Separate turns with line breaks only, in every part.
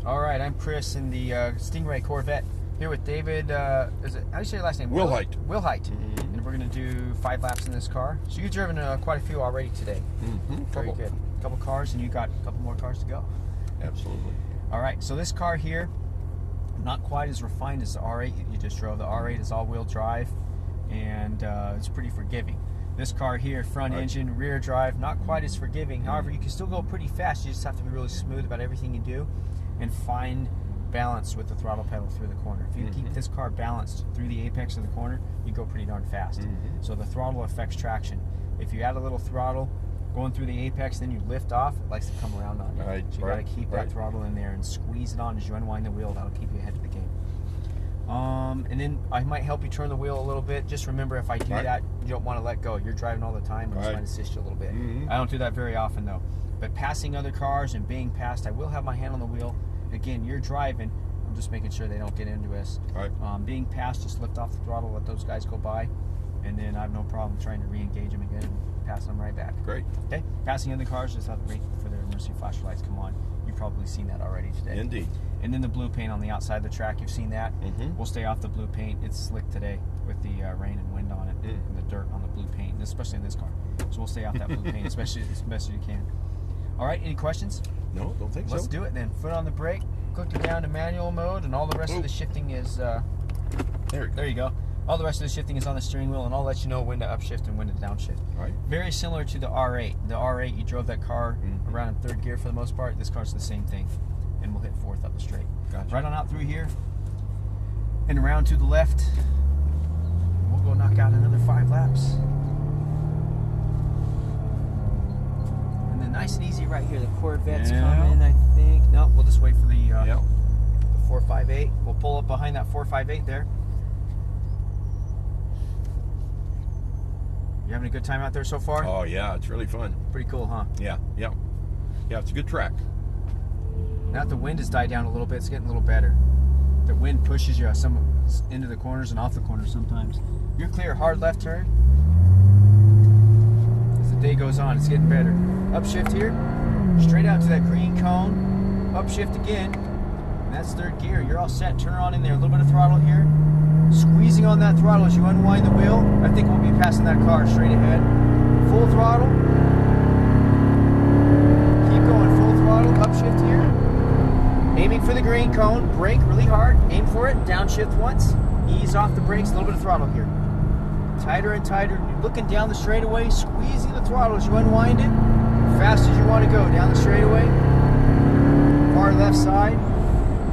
All right, I'm Chris in the Stingray Corvette. Here with David, how do you say your last name?
Wilhite.
Wilhite. And we're going to do 5 laps in this car. So you've driven quite a few already today. Very good. A couple cars, and you got a couple more cars to go.
Absolutely.
All right, so this car here, not quite as refined as the R8 you just drove. The R8 is all-wheel drive, and it's pretty forgiving. This car here, front engine, rear drive, not quite as forgiving. However, you can still go pretty fast. You just have to be really smooth about everything you do and find balance with the throttle pedal through the corner. If you keep this car balanced through the apex of the corner, you go pretty darn fast. So the throttle affects traction. If you add a little throttle going through the apex, then you lift off, it likes to come around on you. So you got to keep that throttle in there and squeeze it on as you unwind the wheel. That'll keep you ahead of the game. And then I might help you turn the wheel a little bit. Just remember, if I do that, you don't want to let go. You're driving all the time. I'm just trying to assist you a little bit. I don't do that very often though. But passing other cars and being passed, I will have my hand on the wheel. Again, you're driving. I'm just making sure they don't get into us. Being passed, just lift off the throttle, let those guys go by, and then I have no problem trying to re-engage them again and passing them right back.
Great. Okay.
Passing other cars, just have to wait for their emergency flashlights come on. You've probably seen that already today.
Indeed.
And then the blue paint on the outside of the track, you've seen that. We'll stay off the blue paint. It's slick today with the rain and wind on it and the dirt on the blue paint, especially in this car. So we'll stay off that blue paint, especially as best as you can. All right, any questions?
No, don't think so.
Let's do it then. Foot on the brake, click it down to manual mode, and all the rest of the shifting is... there you go. All the rest of the shifting is on the steering wheel, and I'll let you know when to upshift and when to downshift. Very similar to the R8. The R8, you drove that car around in 3rd gear for the most part. This car's the same thing, and we'll hit 4th up the straight. Right on out through here, and around to the left. We'll go knock out another 5 laps. And then nice and easy right here. The Corvette's coming, I think. No, we'll just wait for the 458. We'll pull up behind that 458 there. You having a good time out there so far?
Oh yeah, it's really fun.
Pretty cool, huh?
Yeah, it's a good track.
Now that the wind has died down a little bit, it's getting a little better. The wind pushes you into the corners and off the corners sometimes. You're clear, hard left turn. As the day goes on, it's getting better. Upshift here, straight out to that green cone. Upshift again, and that's 3rd gear. You're all set. Turn her on in there. A little bit of throttle here. Squeezing on that throttle as you unwind the wheel. I think we'll be passing that car straight ahead. Full throttle. Keep going, full throttle. Upshift here. Aiming for the green cone. Brake really hard. Aim for it. Downshift once. Ease off the brakes. A little bit of throttle here. Tighter and tighter. You're looking down the straightaway. Squeezing the throttle as you unwind it. Fast as you want to go. Down the straightaway. Far left side.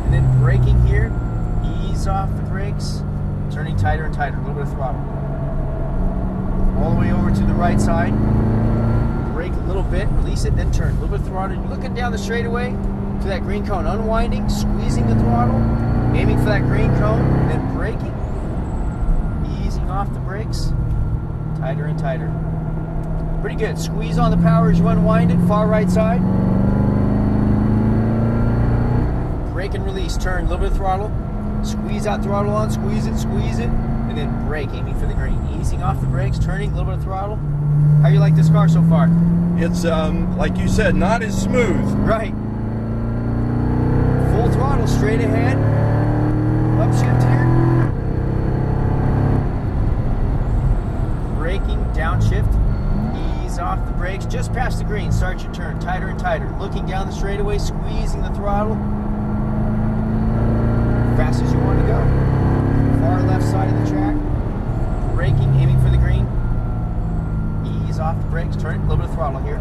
And then braking here. Ease off the brakes. Turning tighter and tighter, a little bit of throttle. All the way over to the right side. Brake a little bit, release it, then turn. A little bit of throttle. You're looking down the straightaway to that green cone. Unwinding, squeezing the throttle, aiming for that green cone, then braking. Easing off the brakes. Tighter and tighter. Pretty good. Squeeze on the power as you unwind it. Far right side. Brake and release. Turn, a little bit of throttle. Squeeze that throttle on, squeeze it, and then brake, aiming for the green. Easing off the brakes, turning, a little bit of throttle. How you like this car so far?
It's, like you said, not as smooth.
Right. Full throttle, straight ahead. Upshift here. Braking, downshift. Ease off the brakes, just past the green. Start your turn, tighter and tighter. Looking down the straightaway, squeezing the throttle. Fast as you want to go. Far left side of the track. Braking, aiming for the green. Ease off the brakes, turn it, a little bit of throttle here.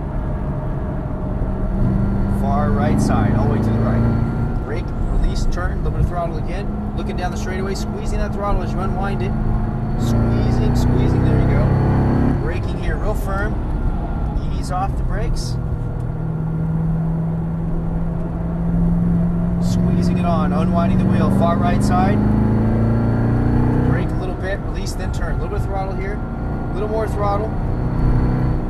Far right side, all the way to the right. Brake, release, turn, a little bit of throttle again. Looking down the straightaway, squeezing that throttle as you unwind it. Squeezing, there you go. Braking here, real firm. Ease off the brakes. Squeezing it on, unwinding the wheel, far right side. Brake a little bit, release, then turn. A little bit of throttle here, a little more throttle.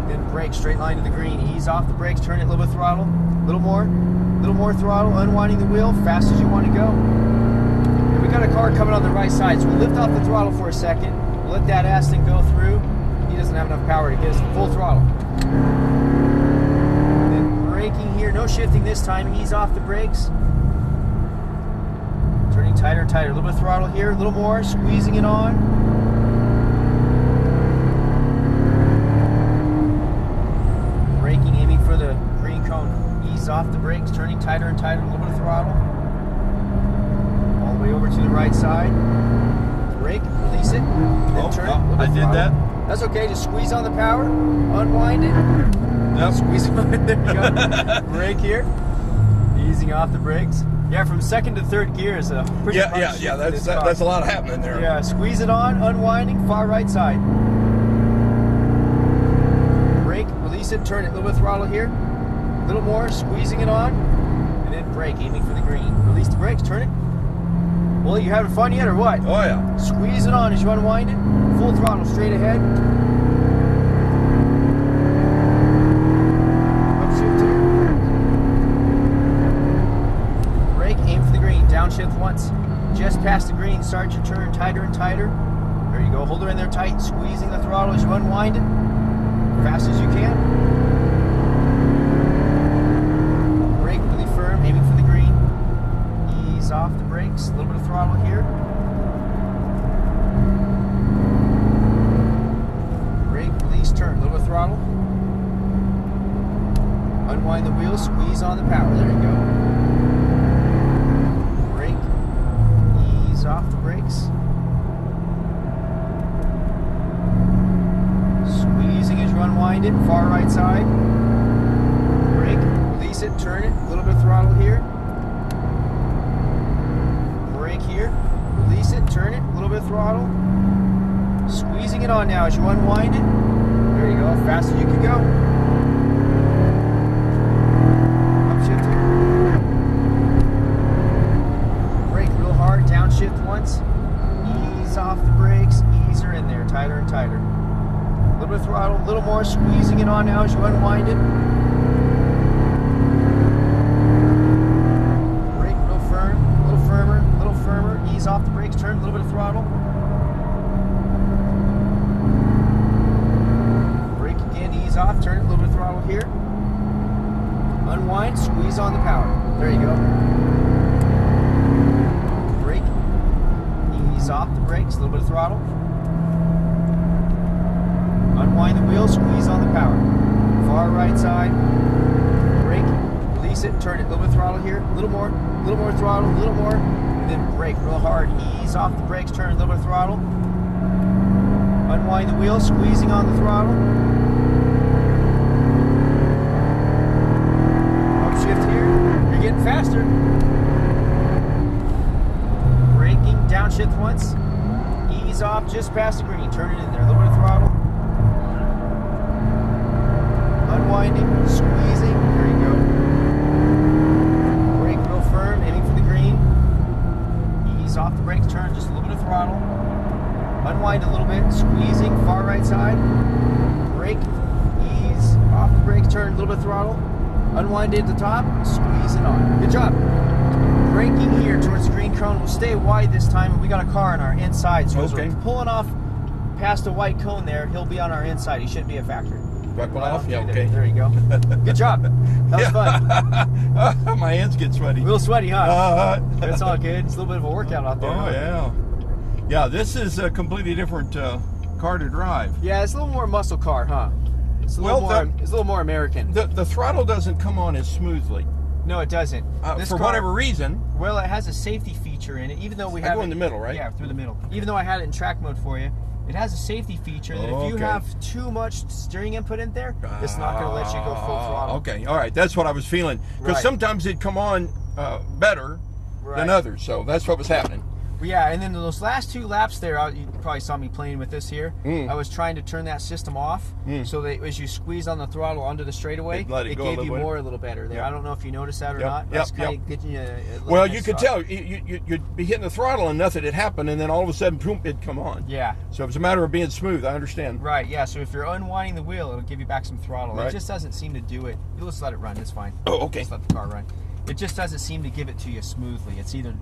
Then brake, straight line to the green. Ease off the brakes, turn it, a little bit of throttle. A little more throttle, unwinding the wheel, fast as you want to go. And we got a car coming on the right side, so we'll lift off the throttle for a second. We'll let that ass thing go through. He doesn't have enough power to get us full throttle. Then braking here, no shifting this time. Ease off the brakes. Tighter and tighter. A little bit of throttle here. A little more. Squeezing it on. Braking, aiming for the green cone. Ease off the brakes. Turning tighter and tighter. A little bit of throttle. All the way over to the right side. Brake. Release it. Then turn it.
I did that.
That's okay. Just squeeze on the power. Unwind it.
Yep.
Squeeze on it. There you go. Brake here. Easing off the brakes. Yeah, from second to third gear is a pretty fun shift
Yeah.
in this
That's
car.
a lot happening there.
Yeah, squeeze it on, unwinding, far right side. Brake, release it, turn it. A little bit of throttle here. A little more, squeezing it on. And then brake, aiming for the green. Release the brakes, turn it. Well, you having fun yet or what?
Oh yeah.
Squeeze it on as you unwind it. Full throttle, straight ahead. Upshift here. Brake, aim for the green. Downshift once. Just past the green, start your turn tighter and tighter. There you go. Hold her in there tight, squeezing the throttle as you unwind it. Fast as you can. Brake really firm, aiming for the green. Ease off the brakes. A little bit of throttle here. Brake, release, turn. A little bit of throttle. Unwind the wheel, squeeze on the power. There you go. Brake, ease off the brakes. Squeezing as you unwind it, far right side. Brake, release it, turn it. A little bit of throttle here. Brake here, release it, turn it. A little bit of throttle. Squeezing it on now as you unwind it. There you go, fast as you can go. Upshift here. Brake real hard, downshift once. Ease off the brakes, ease her in there, tighter and tighter. A little bit of throttle, a little more, squeezing it on now as you unwind it. Brake real firm, a little firmer, ease off the brakes, turn, a little bit of throttle. Brake again, ease off, turn, a little bit of throttle here. Unwind, squeeze on the power. There you go. Brake, ease off the brakes, a little bit of throttle. Unwind the wheel, squeeze on the power. Far right side. Brake, release it, turn it. A little bit of throttle here. A little more throttle, a little more. And then brake real hard. Ease off the brakes, turn a little bit of throttle. Unwind the wheel, squeezing on the throttle. Upshift here. You're getting faster. Braking, downshift once. Ease off just past the green. Turn it in there. A little bit of throttle. Unwinding, squeezing, there you go. Brake real firm, aiming for the green. Ease off the brakes, turn just a little bit of throttle. Unwind a little bit, squeezing, far right side. Brake, ease off the brakes, turn a little bit of throttle. Unwind it at the top, squeeze it on. Good job. Braking here towards the green cone. We'll stay wide this time, and we got a car on our inside. So as we're pulling off past the white cone there, he'll be on our inside. He shouldn't be a factor.
Back one off? Yeah, okay.
There you go. Good job. That was fun.
My hands get sweaty.
A little sweaty, huh? That's all good. It's a little bit of a workout out there.
Oh, yeah. Yeah, this is a completely different car to drive.
Yeah, it's a little more muscle car, huh? It's a little more American.
The throttle doesn't come on as smoothly.
No, it doesn't.
For whatever reason.
Well, it has a safety feature in it, even though we have
I go in the middle, right?
Yeah, through the middle. Even though I had it in track mode for you, it has a safety feature that if you have too much steering input in there, it's not going to let you go full throttle.
Okay, all right. That's what I was feeling. Because sometimes it'd come on better than others, so that's what was happening.
Yeah, and then those last two laps there, you probably saw me playing with this here. I was trying to turn that system off so that as you squeeze on the throttle onto the straightaway, it gave you more a little better there. I don't know if you noticed that or not. That's kind of getting you a
well, you could tell. You'd be hitting the throttle and nothing had happened, and then all of a sudden, boom, it'd come on.
Yeah.
So it's a matter of being smooth. I understand.
Right, yeah. So if you're unwinding the wheel, it'll give you back some throttle.
Right.
It just doesn't seem to do it. You'll just let it run. It's fine.
Oh, okay.
Just let the car run. It just doesn't seem to give it to you smoothly. It's either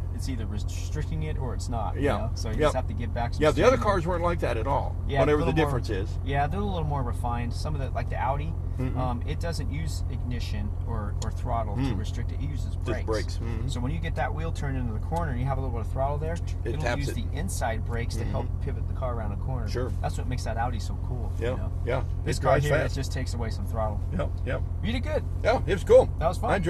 restricting it or it's not.
Yeah.
You know? So you just have to give back some.
Yeah, the other cars weren't like that at all.
Yeah,
whatever the difference is.
Yeah, they're a little more refined. Some of the, like the Audi, it doesn't use ignition or throttle to restrict it. It uses brakes.
Just brakes.
So when you get that wheel turned into the corner and you have a little bit of throttle there, it'll use the inside brakes to help pivot the car around a corner.
Sure.
That's what makes that Audi so cool.
Yeah,
you know?
yeah.
This car here, it just takes away some throttle.
Yep.
You did good.
Yeah, it was cool.
That was fun.
I enjoyed